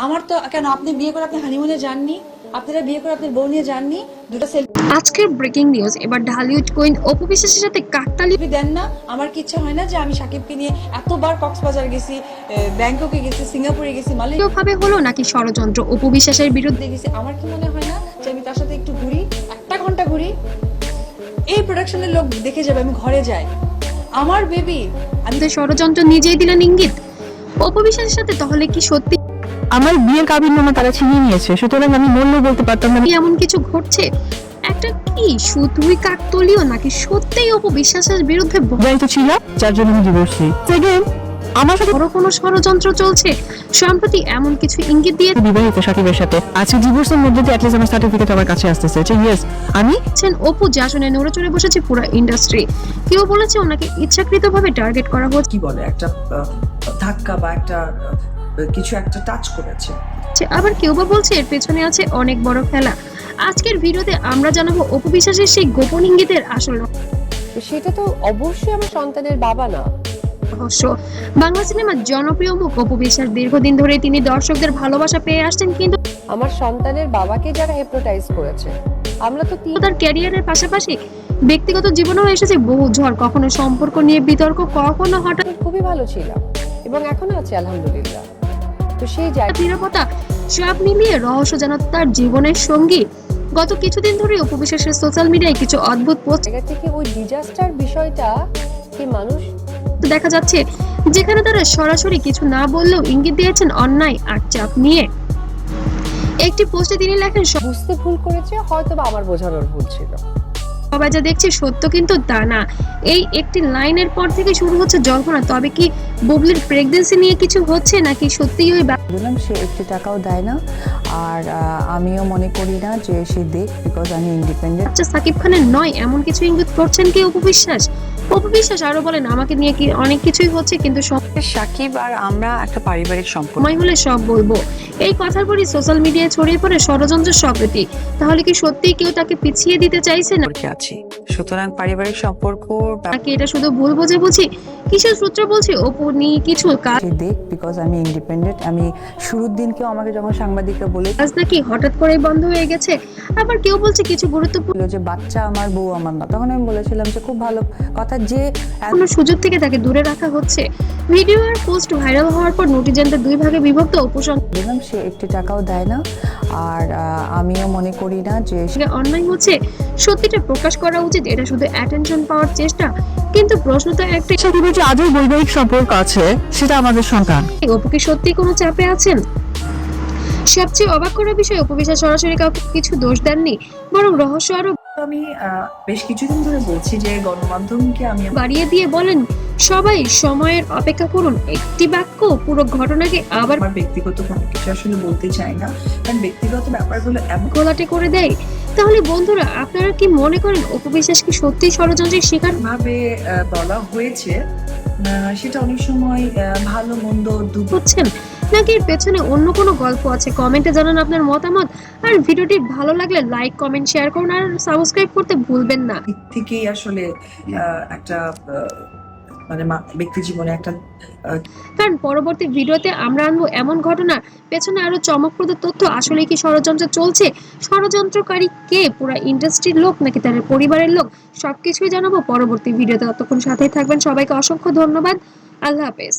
আমার তো কেন, আপনি বিয়ে করে আপনি হানিমুনে যাননি? আপনারা বিয়ে করে আপনার বউ নিয়ে যাননি? দুটো আজকের ব্রেকিং নিউজ, এবার ঢালিউড কুইন অপু বিশ্বাসের সাথে কাকতালীয় সেলফি দেন না? আমার কি ইচ্ছা হয় না যে আমি সাকিবকে নিয়ে এতবার কক্সবাজার গেছি, ব্যাংককে গেছি, সিঙ্গাপুরে গেছি, মালয়েশিয়া ভাবে হলো নাকি ষড়যন্ত্র অপু বিশ্বাসের বিরুদ্ধে? গেছি? আমার কি মনে হয় না যে আমি তার সাথে একটু ঘুরি, একটা ঘন্টা ঘুরি, এই প্রোডাকশনের লোক দেখে যাবে আমি ঘরে যাই, আমার বেবি। আমি ষড়যন্ত্র নিজেই দিলেন ইঙ্গিত অপু বিশ্বাসের সাথে। তাহলে কি সত্যি আমার বিয়ের কাবিননামা তারা ছিনিয়ে নিয়েছে, সুতরাং আমি মরলেও বলতে পারতাম না এমন কিছু ঘটছে? একটা কি শুধুই কাকতলীয় নাকি সত্যিই অপু বিশ্বাসের বিরুদ্ধে বিবাহিত ছিল, যার জন্য আমি ডিভোর্সি। সেকেন্ড, আমার সাথে বড় কোনো ষড়যন্ত্র চলছে? সম্প্রতি এমন কিছু ইঙ্গিত দিয়ে বিবাহিত সাকিবের সাথে আজকে ডিভোর্সের মধ্যে দিয়ে অ্যাটলিস্ট আমার সার্টিফিকেট আমার কাছে আসতেছে যে ইয়েস আমি দিচ্ছেন অপু, যা শুনে নড়ে চড়ে বসেছে পুরো ইন্ডাস্ট্রি। কেউ বলেছে ওনাকে ইচ্ছাকৃতভাবে টার্গেট করা হচ্ছে, কি বলে একটা ধাক্কা বা একটা কিছু একটা টাচ করেছে। আবার কেউ বা বলছে এর পেছনে আছে অনেক বড় খেলা। আজকের ভিডিওতে আমরা জানাবো অপু বিশ্বাসের সেই গোপন ইঙ্গিতের আসল সেটা তো অবশ্যই আমার সন্তানের বাবা না। রহস্য। বাংলা সিনেমার জনপ্রিয় মুখ অপু বিশ্বাস দীর্ঘদিন ধরে তিনি দর্শকদের ভালোবাসা পেয়ে আসছেন, কিন্তু আমার সন্তানের বাবাকে যারা হিপনোটাইজ করেছে, আমরা তো তার ক্যারিয়ারের পাশাপাশি ব্যক্তিগত জীবনেও এসেছে বহু ঝড়, কখনো সম্পর্ক নিয়ে বিতর্ক, কখনো হঠাৎ খুবই ভালো ছিলাম এবং এখনো আছে আলহামদুলিল্লাহ। তো সেই জায়গা নিরাপত্তা, সব মিলিয়ে রহস্য যেন তার জীবনের সঙ্গী। গত কিছুদিন ধরে অপু বিশ্বাসের সোশ্যাল মিডিয়ায় কিছু অদ্ভুত পোস্ট থেকে ওই ডিজাস্টার বিষয়টা কি মানুষ দেখা যাচ্ছে, যেখানে তারা সরাসরি কিছু না বললেও ইঙ্গিত দিয়েছেন অন্যায় আর চাপ নিয়ে। একটি পোস্টে তিনি লেখেন, বুঝতে ভুল করেছে, হয়তো বা আমার বোঝানোর ভুল ছিল। সবাই যা দেখছে সত্য কিন্তু তা না। এই একটি লাইনের পর থেকে শুরু হচ্ছে জল্পনা। তবে কি বুবলির প্রেগন্যান্সি নিয়ে কিছু হচ্ছে নাকি সত্যিই ওই বললাম সে একটি টাকাও দেয় না, আর আমিও মনে করি না যে সে দেখ, বিকজ আমি ইন্ডিপেন্ডেন্ট। বাচ্চা সাকিব খানের নয় এমন কিছু ইঙ্গিত করছেন কি অপু বিশ্বাস? অপু বিশ্বাস আরো বলেন, আমাকে নিয়ে কি অনেক কিছুই হচ্ছে, কিন্তু সাকিব আর আমরা একটা পারিবারিক সম্পর্ক, সময় হলে সব বলবো। এই কথার পরই সোশ্যাল মিডিয়ায় ছড়িয়ে পড়ে ষড়যন্ত্রের সবটি। তাহলে কি সত্যিই কেউ তাকে পিছিয়ে দিতে চাইছে না আছি, সুতরাং পারিবারিক সম্পর্ক নাকি এটা শুধু ভুল বোঝাবুঝি? কিসের সূত্র বলছে অপু নিয়ে কিছু কাজ দেখ, বিকজ আমি ইন্ডিপেন্ডেন্ট। আমি শুরুর দিন কেউ আমাকে যখন সাংবাদিকরা বলে নাকি হঠাৎ করে বন্ধ হয়ে গেছে, আবার কেউ বলছে কিছু গুরুত্বপূর্ণ যে বাচ্চা আমার, বউ আমার না, তখন আমি বলেছিলাম যে খুব ভালো কথা যে সুযোগ থেকে তাকে দূরে রাখা হচ্ছে। ভিডিও আর পোস্ট ভাইরাল হওয়ার পর নেটিজেনদের দুই ভাগে বিভক্ত। অপু বললাম সে একটি টাকাও দেয় না, আর আমিও মনে করি না যে অন্যায় হচ্ছে, সত্যিটা প্রকাশ করা উচিত। এটা শুধু অ্যাটেনশন পাওয়ার চেষ্টা, কিন্তু প্রশ্ন তো একটাই, সাকিবের যে আজও বৈবাহিক সম্পর্ক আছে সেটা আমাদের সন্তান। অপু কি সত্যি কোনো চাপে আছেন? সবচেয়ে অবাক করা বিষয়, অপু বিশ্বাস সরাসরি কাউকে কিছু দোষ দেননি, বরং রহস্য আরো আমি বেশ কিছুদিন ধরে বলছি যে গণমাধ্যমকে আমি বাড়িয়ে দিয়ে বলেন, সবাই সময়ের অপেক্ষা করুন। একটি বাক্য পুরো ঘটনাকে আবার আমার ব্যক্তিগত কোনো কিছু আসলে বলতে চাই না, কারণ ব্যক্তিগত ব্যাপারগুলো এমন ঘোলাটে করে দেয়। তাহলে বন্ধুরা, আপনারা কি মনে করেন অপু বিশ্বাস কি সত্যি ষড়যন্ত্রের শিকার ভাবে বলা হয়েছে, সেটা অনেক সময় ভালো মন্দ হচ্ছেন, নাকি এর পেছনে অন্য কোনো গল্প আছে? কমেন্টে জানান আপনার মতামত। আর ভিডিওটি ভালো লাগলে লাইক, কমেন্ট, শেয়ার করুন আর সাবস্ক্রাইব করতে ভুলবেন না। দিক থেকেই আসলে একটা মানে ব্যক্তি জীবনে একটা কারণ পরবর্তী ভিডিওতে আমরা আনবো এমন ঘটনা, পেছনে আরো চমকপ্রদ তথ্য। আসলে কি ষড়যন্ত্র চলছে? ষড়যন্ত্রকারী কে? পুরো ইন্ডাস্ট্রির লোক নাকি তার পরিবারের লোক? সবকিছুই জানাবো পরবর্তী ভিডিওতে। ততক্ষণ সাথেই থাকবেন। সবাইকে অসংখ্য ধন্যবাদ। আল্লাহ হাফেজ।